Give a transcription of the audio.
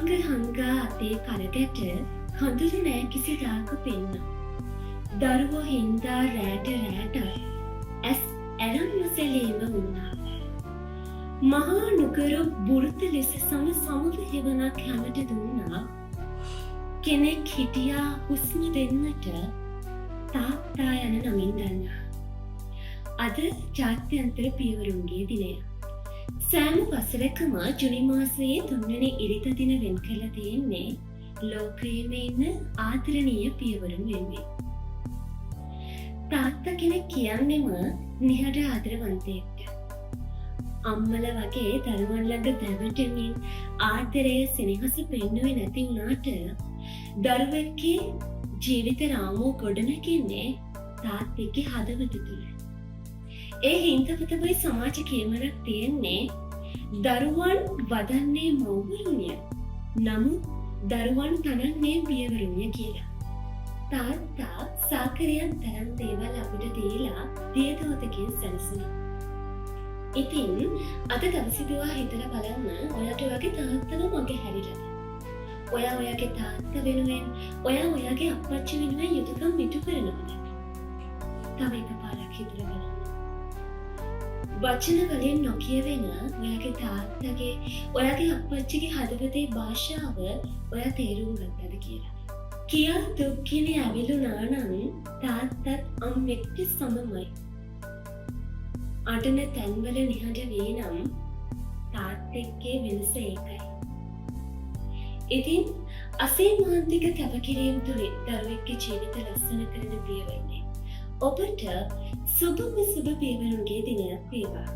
හංග හංගා අතේ කරගැට හඳුරු නෑ කිසිදාක පෙන්න. දරුවෝ හින්දා රෑට රෑට ඇස් ඇරන් නොසැලීම වුණා. මහා නුකරු බුරුත ලෙස සමව හෙවනක් හැමට දුන්නා. කෙනෙක් හිටියා හුස්ම දෙන්නට තාත්තා යන නමින් දන්නා. අද ජාත්‍යන්තර පියවරුන්ගේ දිනය. සෑම වසරකම ජුනි මාසයේ 3 වෙනි ඉරිදා දින වෙන් කළ තියෙන්නේ ලෝකයේම ඉන්න ආදරණීය පියවරුන් වෙනුවෙන්. තාත්තා කෙනෙක් කියන්නෙම නිහඬ ආදරවන්තයෙක්ට. අම්මල වගේ දරුවන් ළඟ දැවටෙමින් ආදරය සෙනෙහස පෙන්නුවේ නැති වුණාට දරුවෙක්ගේ ජීවිත රාමුව ගොඩනගන්නේ තාත්තෙක්ගේ හදවත තුළ. ඒ හින්දම තමයි සමාජ කියමනක් තියෙන්නේ දරුවන් වදන්නේ මව්වරුන්ය. නමුත් දරුවන් තනන්නේ පියවරුන්ය කියලා. තාත්තා සාකරයක් තරම් දේවල් අපිට දීලා දියදෝතකින් සැලසුණා. ඉතින් අද දවසේදවා හිතලා බලන්න ඔයාට වගේ තාත්තව මගේ හැරිලාද? ඔයා ඔයාගේ තාත්තා වෙනුවෙන් ඔයා ඔයාගේ අප්පච්චි වෙනුවෙන් යුතුයකම් ඉටු කරනවද? තව එකපාරක් හිතලා බලන්න. වචන වලින් නොකියවෙන ඔයාගේ තාත්තගේ ඔයාගේ අප්පච්චිගේ හදවතේ භාෂාව ඔයා තේරුම් ගත්තද කියලා. කියා දුක්ගිනි ඇවිලුණා නම් තාත්තත් අම්මෙක්ට සමමයි. අඬන තැන්වල නිහඬ වී නම් තාත්තෙක්ගේ වෙනස ඒකයි. ඉතින් අසීමාන්තික කැපකිරීම් තුළින් දරුවෙක්ගේ ජීවිත ලස්සන කරන පියවරනේ. ඔබට සුබම සුබ පියවරුන්ගේ දිනයක් වේවා.